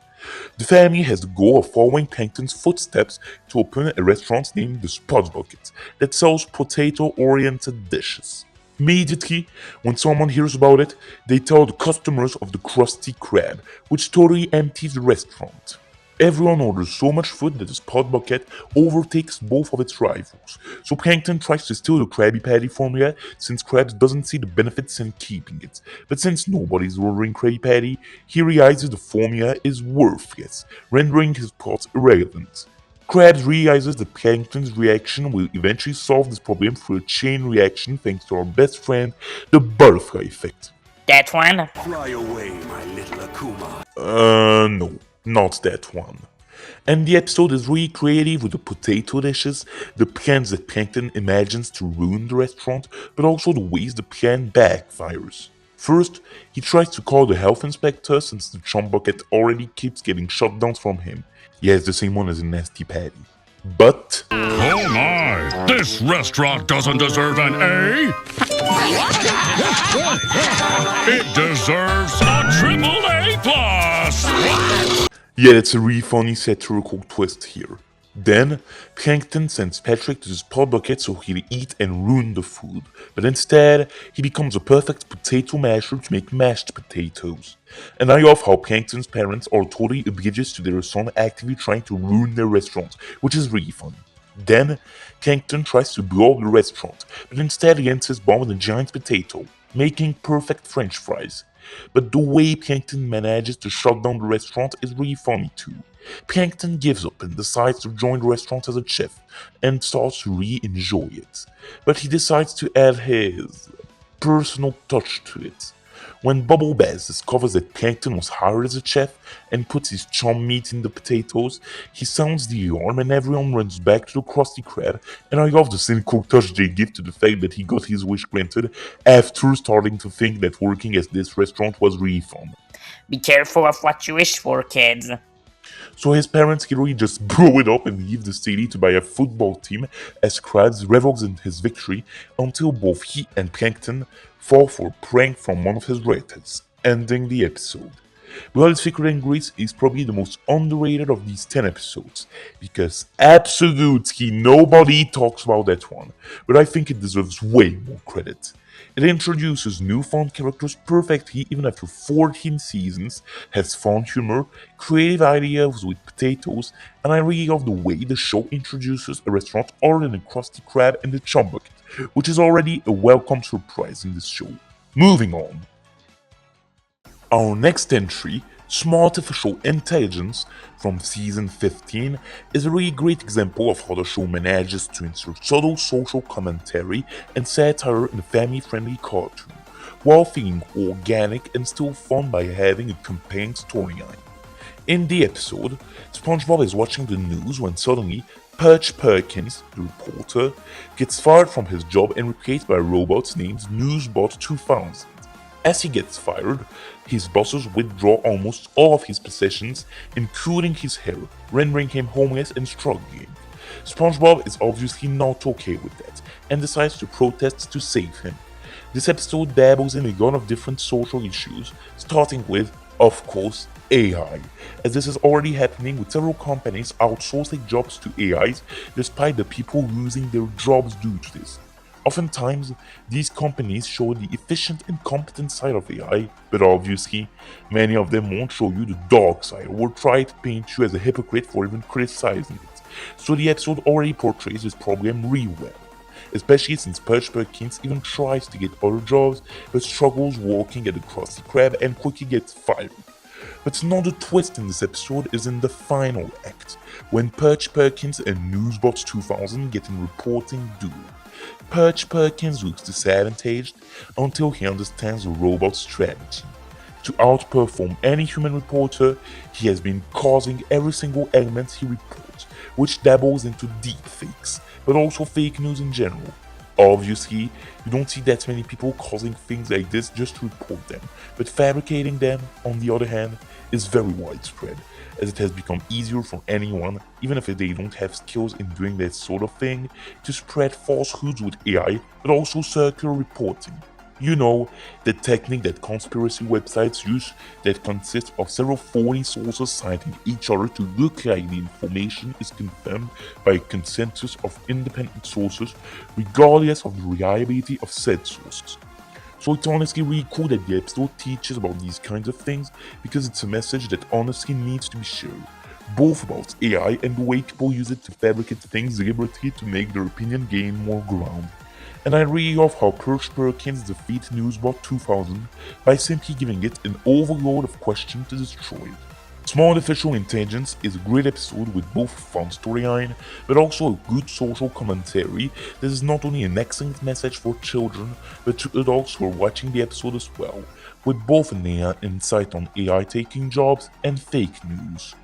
The family has the goal of following Plankton's footsteps to open a restaurant named the Spot Bucket that sells potato-oriented dishes. Immediately, when someone hears about it, they tell the customers of the Krusty Krab, which totally empties the restaurant. Everyone orders so much food that the Spot Bucket overtakes both of its rivals, so Plankton tries to steal the Krabby Patty formula since Krabs doesn't see the benefits in keeping it. But since nobody's ordering Krabby Patty, he realizes the formula is worthless, rendering his plot irrelevant. Krabs realizes that Plankton's reaction will eventually solve this problem through a chain reaction thanks to our best friend, the butterfly effect. That one? Fly away, my little Akuma. No, not that one. And the episode is really creative with the potato dishes, the plans that Plankton imagines to ruin the restaurant, but also the ways the plan backfires. First, he tries to call the health inspector since the chum bucket already keeps getting shutdowns from him. Yeah, it's the same one as a Nasty Patty. But Oh my! This restaurant doesn't deserve an A! It deserves a triple A plus! yeah, it's a really funny satirical twist here. Then, Plankton sends Patrick to the Spot Bucket so he'll eat and ruin the food, but instead, he becomes a perfect potato masher to make mashed potatoes. And I love how Plankton's parents are totally oblivious to their son actively trying to ruin their restaurant, which is really funny. Then, Plankton tries to blow up the restaurant, but instead he ends his bomb with a giant potato, making perfect french fries. But the way Plankton manages to shut down the restaurant is really funny too. Plankton gives up and decides to join the restaurant as a chef, and starts to really enjoy it. But he decides to add his personal touch to it. When Bubble Bass discovers that Plankton was hired as a chef and puts his chum meat in the potatoes, he sounds the alarm and everyone runs back to the Krusty Krab, and I love the cynical touch they give to the fact that he got his wish granted after starting to think that working at this restaurant was really fun. Be careful of what you wish for, kids. So his parents literally just blow it up and leave the city to buy a football team as Krabs revels in his victory until both he and Plankton fall for a prank from one of his relatives, ending the episode. Blood is Thicker Than Grease is probably the most underrated of these 10 episodes, because absolutely nobody talks about that one, but I think it deserves way more credit. It introduces new fun characters perfectly even after 14 seasons, has fun humor, creative ideas with potatoes, and I really love the way the show introduces a restaurant other than the Krusty Krab and the Chum Bucket, which is already a welcome surprise in this show. Moving on. Our next entry, Smartificial Intelligence from season 15, is a really great example of how the show manages to insert subtle social commentary and satire in a family-friendly cartoon, while feeling organic and still fun by having a compelling storyline. In the episode, SpongeBob is watching the news when suddenly Perch Perkins, the reporter, gets fired from his job and replaced by a robot named Newsbot 2000. As he gets fired, his bosses withdraw almost all of his possessions, including his hair, rendering him homeless and struggling. SpongeBob is obviously not okay with that, and decides to protest to save him. This episode dabbles in a lot of different social issues, starting with, of course, AI, as this is already happening with several companies outsourcing jobs to AIs despite the people losing their jobs due to this. Oftentimes, these companies show the efficient and competent side of AI, but obviously, many of them won't show you the dark side or try to paint you as a hypocrite for even criticizing it. So the episode already portrays this problem really well. especially since Perch Perkins even tries to get other jobs but struggles working at the Krusty Krab and quickly gets fired. But another twist in this episode is in the final act, when Perch Perkins and Newsbots 2000 get in reporting duel. Perch Perkins looks disadvantaged until he understands the robot's strategy. To outperform any human reporter, he has been causing every single element he reports, which dabbles into deepfakes, but also fake news in general. Obviously, you don't see that many people causing things like this just to report them, but fabricating them, on the other hand, is very widespread, as it has become easier for anyone, even if they don't have skills in doing that sort of thing, to spread falsehoods with AI, but also circular reporting. You know, the technique that conspiracy websites use that consists of several phony sources citing each other to look like the information is confirmed by a consensus of independent sources, regardless of the reliability of said sources. So it's honestly really cool that the episode teaches about these kinds of things, because it's a message that honestly needs to be shared, both about AI and the way people use it to fabricate things deliberately to make their opinion gain more ground. And I really love how Perch Perkins defeats Newsbot 2000 by simply giving it an overload of questions to destroy. Smartificial Intelligence is a great episode with both a fun storyline, but also a good social commentary that is not only an excellent message for children, but to adults who are watching the episode as well, with both an insight on AI taking jobs and fake news.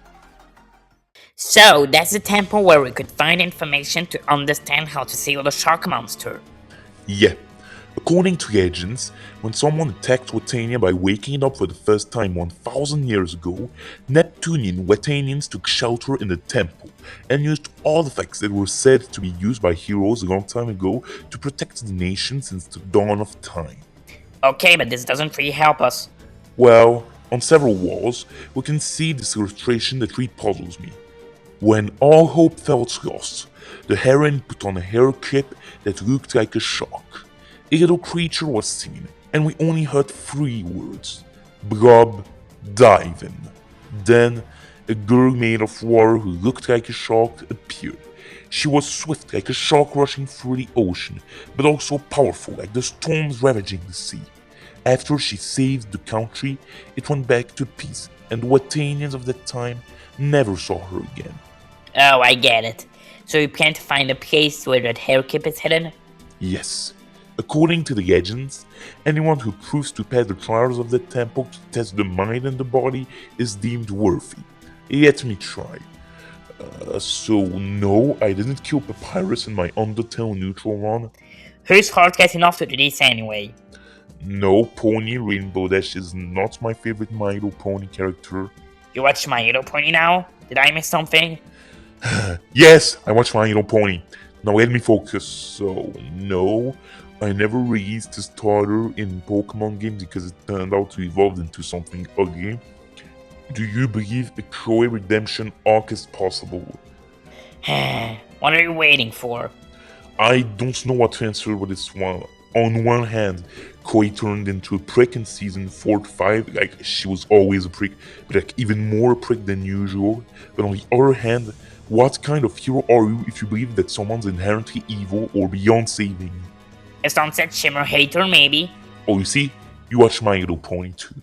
So, that's the temple where we could find information to understand how to seal the shark monster. Yeah. According to legends, when someone attacked Wetania by waking it up for the first time 1000 years ago, Neptunian Wetanians took shelter in the temple and used artifacts that were said to be used by heroes a long time ago to protect the nation since the dawn of time. Okay, but this doesn't really help us. Well, on several walls, we can see this illustration that really puzzles me. When all hope felt lost, the heron put on a hair clip that looked like a shark. A little creature was seen, and we only heard 3 words. Blob, dive in. Then, a girl made of water who looked like a shark appeared. She was swift like a shark rushing through the ocean, but also powerful like the storms ravaging the sea. After she saved the country, it went back to peace, and the Wetanians of that time never saw her again. Oh, I get it. So we plan to find a place where that hair clip is hidden? Yes. According to the legends, anyone who proves to pass the trials of the temple to test the mind and the body is deemed worthy. Let me try. So no, I didn't kill Papyrus in my Undertale neutral run. Who's hard getting off to do this anyway? No, Pony Rainbow Dash is not my favorite My Little Pony character. You watch My Little Pony now? Did I miss something? Yes, I watch My Little Pony. Now let me focus. So, no, I never released a starter in Pokemon games because it turned out to evolve into something ugly. Do you believe a Chloe redemption arc is possible? What are you waiting for? I don't know what to answer with this one. On one hand, Chloe turned into a prick in season 4 to 5, like she was always a prick, but like even more a prick than usual. But on the other hand, what kind of hero are you if you believe that someone's inherently evil or beyond saving? A Sunset Shimmer hater, maybe? Oh, you see? You watch My Little Pony too.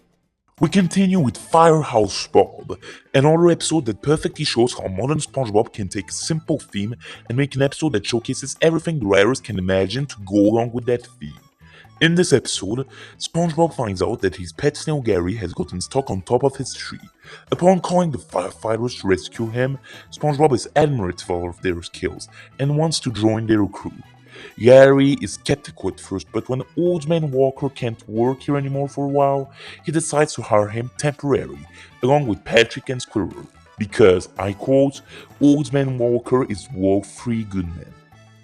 We continue with Firehouse Bob, another episode that perfectly shows how modern SpongeBob can take a simple theme and make an episode that showcases everything the writers can imagine to go along with that theme. In this episode, SpongeBob finds out that his pet snail Gary has gotten stuck on top of his tree. Upon calling the firefighters to rescue him, SpongeBob is admirative of their skills and wants to join their crew. Gary is skeptical at first, but when Old Man Walker can't work here anymore for a while, he decides to hire him temporarily, along with Patrick and Squirrel, because, I quote, Old Man Walker is war-free good man.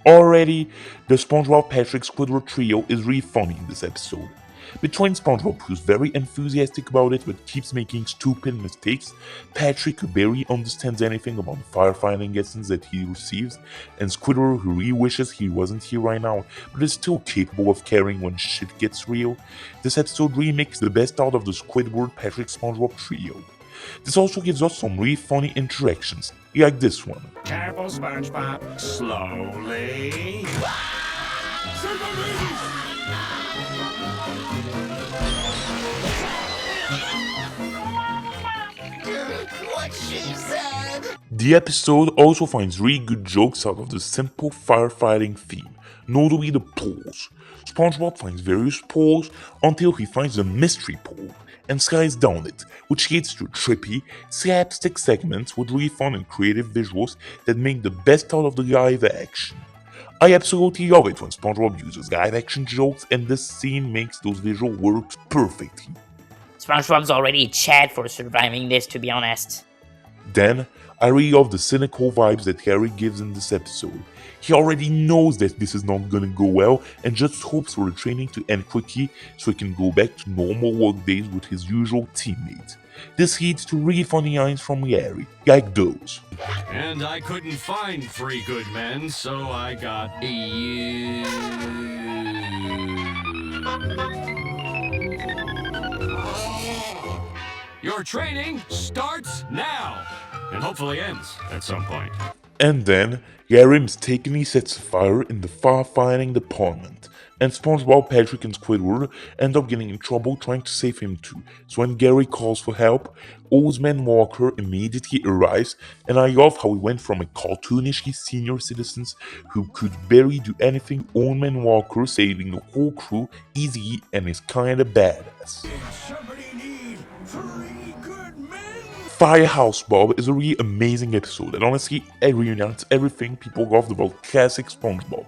Already, the SpongeBob Patrick Squidward trio is really funny in this episode. Between SpongeBob, who's very enthusiastic about it but keeps making stupid mistakes, Patrick, who barely understands anything about the firefighting lessons that he receives, and Squidward, who really wishes he wasn't here right now but is still capable of caring when shit gets real, this episode really makes the best out of the Squidward Patrick SpongeBob trio. This also gives us some really funny interactions, like this one. Careful, SpongeBob. Slowly. What she said? The episode also finds really good jokes out of the simple firefighting theme, notably the poles. SpongeBob finds various poles until he finds a mystery pole and slides down it, which leads to trippy, slapstick segments with really fun and creative visuals that make the best out of the live action. I absolutely love it when SpongeBob uses live action jokes, and this scene makes those visual works perfectly. SpongeBob's already Chad for surviving this, to be honest. Then, I really love the cynical vibes that Harry gives in this episode. He already knows that this is not gonna go well and just hopes for the training to end quickly so he can go back to normal work days with his usual teammates. This leads to really funny lines from Harry, like those. And I couldn't find 3 good men, so I got you. Your training starts now, and hopefully ends at some point. And then, Gary mistakenly sets a fire in the firefighting department, and SpongeBob, Patrick, and Squidward end up getting in trouble trying to save him too. So when Gary calls for help, Old Walker immediately arrives, and I love how we went from a cartoonishly senior citizens who could barely do anything, Old Walker saving the whole crew easily and is kinda badass. Firehouse Bob is a really amazing episode and honestly it reunites everything people loved about classic SpongeBob.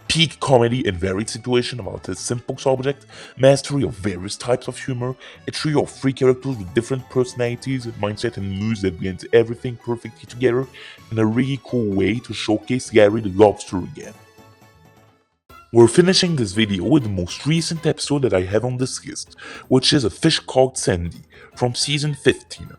Peak comedy in varied situations about a simple subject, mastery of various types of humor, a trio of 3 characters with different personalities, mindset and moods that blend everything perfectly together, and a really cool way to showcase Gary the Lobster again. We're finishing this video with the most recent episode that I have on this list, which is A Fish Called Sandy from season 15.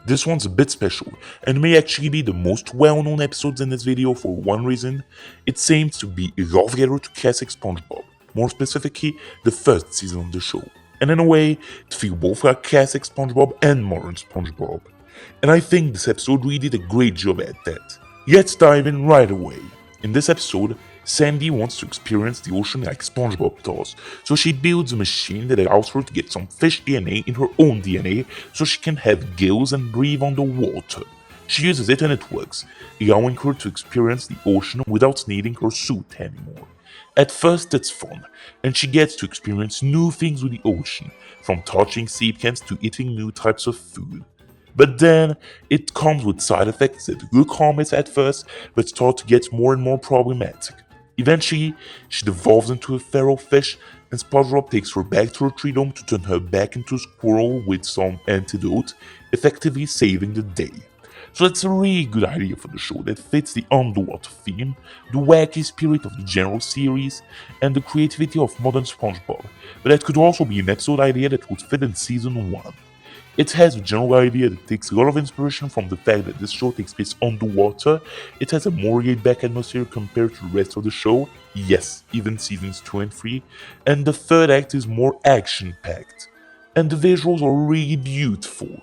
This one's a bit special, and may actually be the most well-known episodes in this video for one reason. It seems to be a love letter to classic SpongeBob, more specifically, the first season of the show. And in a way, it feels both like classic SpongeBob and modern SpongeBob. And I think this episode really did a great job at that. Let's dive in right away. In this episode, Sandy wants to experience the ocean like SpongeBob does, so she builds a machine that allows her to get some fish DNA in her own DNA so she can have gills and breathe underwater. She uses it and it works, allowing her to experience the ocean without needing her suit anymore. At first it's fun, and she gets to experience new things with the ocean, from touching sea cans to eating new types of food. But then, it comes with side effects that look harmless at first, but start to get more and more problematic. Eventually, she devolves into a feral fish, and SpongeBob takes her back to her tree dome to turn her back into a squirrel with some antidote, effectively saving the day. So that's a really good idea for the show that fits the underwater theme, the wacky spirit of the general series, and the creativity of modern SpongeBob, but that could also be an episode idea that would fit in season 1. It has a general idea that takes a lot of inspiration from the fact that this show takes place underwater. It has a more laid-back atmosphere compared to the rest of the show, yes, even seasons 2 and 3, and the third act is more action-packed. And the visuals are really beautiful.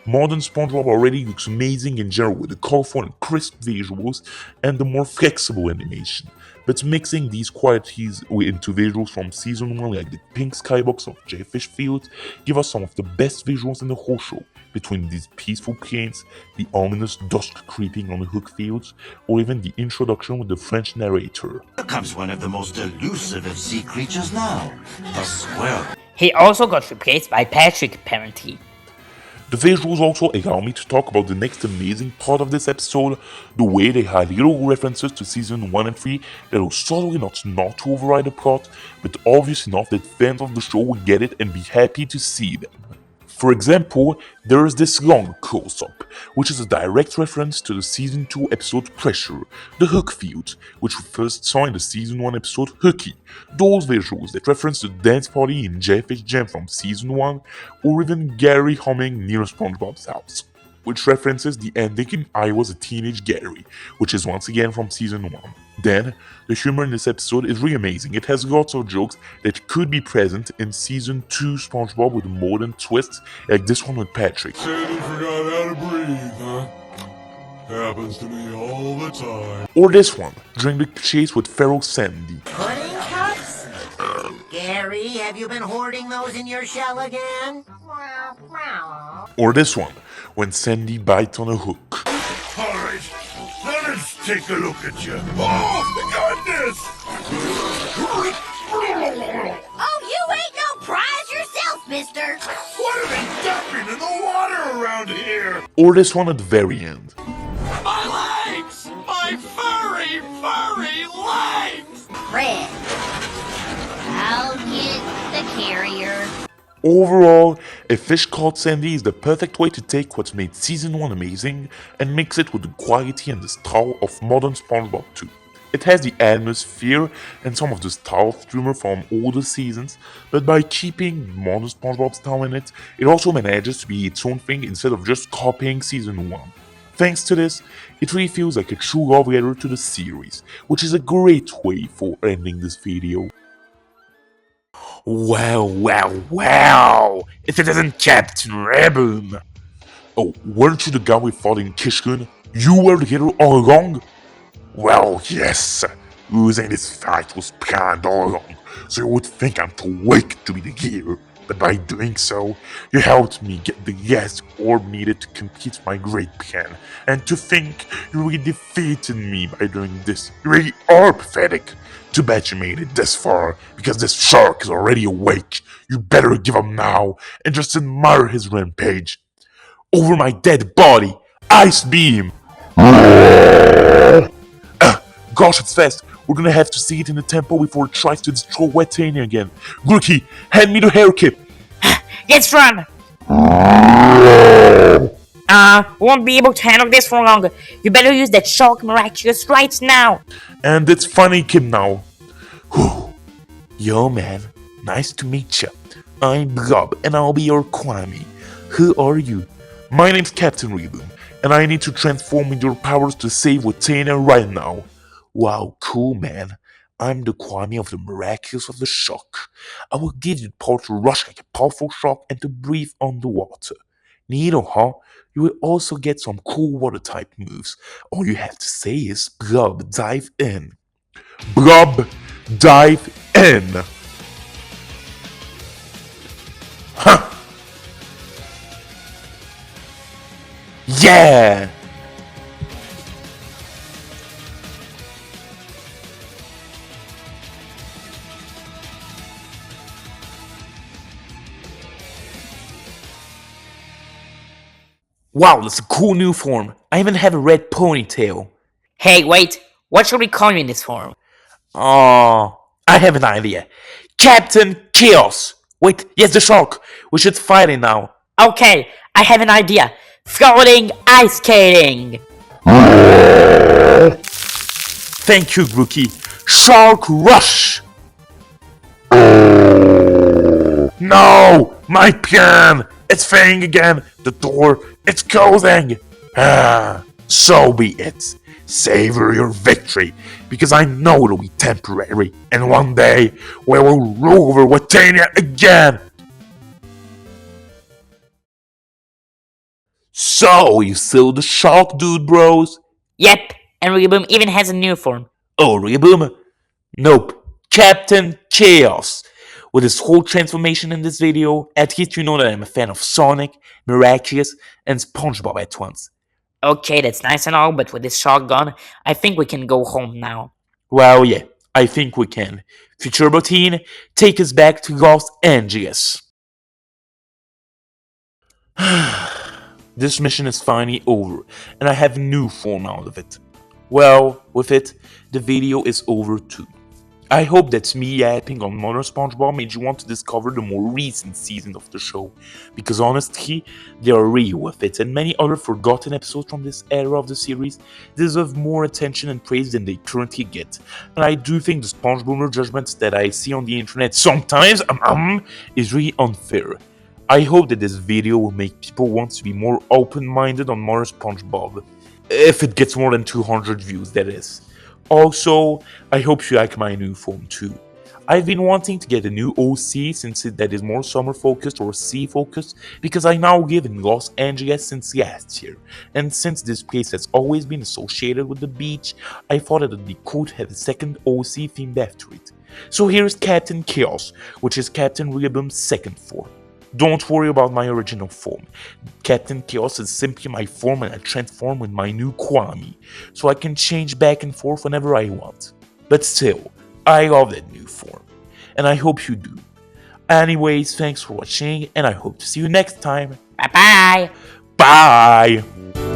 Modern SpongeBob already looks amazing in general with the colorful and crisp visuals and the more flexible animation, but mixing these qualities into visuals from season 1 like the pink skybox of Jellyfish Field give us some of the best visuals in the whole show, between these peaceful plains, the ominous dusk creeping on the hook fields, or even the introduction with the French narrator. Here comes one of the most elusive of sea creatures now, the squirrel. He also got replaced by Patrick, apparently. The visuals also allow me to talk about the next amazing part of this episode, the way they had little references to season 1 and 3 that are subtle enough not to override the plot, but obvious enough that fans of the show will get it and be happy to see them. For example, there is this long close-up, which is a direct reference to the season 2 episode Pressure, the hook field, which we first saw in the season 1 episode Hooky. Those visuals that reference the dance party in Jellyfish Jam from season 1, or even Gary humming near SpongeBob's house, which references the ending in I Was a Teenage Gary, which is once again from season 1. Then, the humor in this episode is really amazing. It has lots of jokes that could be present in season 2 SpongeBob with modern twists, like this one with Patrick. Sandy forgot how to breathe, huh? Happens to me all the time. Or this one, during the chase with feral Sandy. Pudding Sorry, have you been hoarding those in your shell again? Or this one, when Sandy bites on a hook. Alright, now let's take a look at you. Oh, goodness! Oh, you ain't no prize yourself, mister! What are they dumping in the water around here? Or this one at the very end. My legs! My furry, furry legs! Red. I'll get the carrier. Overall, a fish called Sandy is the perfect way to take what made Season 1 amazing and mix it with the quality and the style of Modern SpongeBob 2. It has the atmosphere and some of the style of humor from older seasons, but by keeping Modern SpongeBob style in it, it also manages to be its own thing instead of just copying Season 1. Thanks to this, it really feels like a true love letter to the series, which is a great way for ending this video. Wow. If it isn't Captain Raboom. Oh, weren't you the guy we fought in Kishun? You were the hero all along? Well, yes. Losing this fight was planned all along, so you would think I'm too weak to be the hero. But by doing so, you helped me get the last orb needed to complete my great plan. And to think you really defeated me by doing this, you really are pathetic. Too bad you made it this far, because this shark is already awake. You better give up now and just admire his rampage. Over my dead body! Ice beam! Gosh, it's fast. We're gonna have to see it in the temple before it tries to destroy Wetania again. Grookey, hand me the hair kit! Let's run! Won't be able to handle this for long. You better use that shark miraculous right now. And it's funny, Kim, now. Whew. Yo, man. Nice to meet ya. I'm Blob, and I'll be your Kwame. Who are you? My name's Captain Reboom, and I need to transform with your powers to save Wetania right now. Wow, cool, man. I'm the Kwame of the Miraculous of the Shock. I will give you the power to rush like a powerful shark and to breathe underwater. Neato, huh? You will also get some cool water type moves. All you have to say is Blob, dive in. Blob, dive in! Huh! Yeah! Wow, that's a cool new form. I even have a red ponytail. Hey, wait. What should we call you in this form? Oh, I have an idea. Captain Chaos! Wait, yes, the shark! We should fight it now. Okay, I have an idea. Floating ice skating. Thank you, Grookey. Shark Rush! No! My plan! It's failing again! The door, it's closing! So be it. Savor your victory, because I know it'll be temporary, and one day we will rule over Wetania again! So, you still the shark dude, bros? Yep, and Reboom even has a new form. Oh, Reboom? Nope. Captain Chaos. With his whole transformation in this video, at least you know that I'm a fan of Sonic, Miraculous, and SpongeBob at once. Okay, that's nice and all, but with this shark gone, I think we can go home now. Well, yeah, I think we can. Future Routine, take us back to Los Angeles. This mission is finally over, and I have a new form out of it. Well, with it, the video is over too. I hope that me yapping on Modern SpongeBob made you want to discover the more recent seasons of the show, because honestly, they are real with it, and many other forgotten episodes from this era of the series deserve more attention and praise than they currently get. And I do think the SpongeBoomer judgments that I see on the internet sometimes is really unfair. I hope that this video will make people want to be more open-minded on Modern SpongeBob. If it gets more than 200 views, that is. Also, I hope you like my new form too. I've been wanting to get a new OC since that is more summer focused or sea focused, because I now live in Los Angeles since last year, and since this place has always been associated with the beach, I thought it would be cool to have a second OC themed after it. So here's Captain Chaos, which is Captain Riaboom's second form. Don't worry about my original form. Captain Chaos is simply my form and I transform with my new Kwami, so I can change back and forth whenever I want. But still, I love that new form, and I hope you do. Anyways, thanks for watching, and I hope to see you next time. Bye bye! Bye!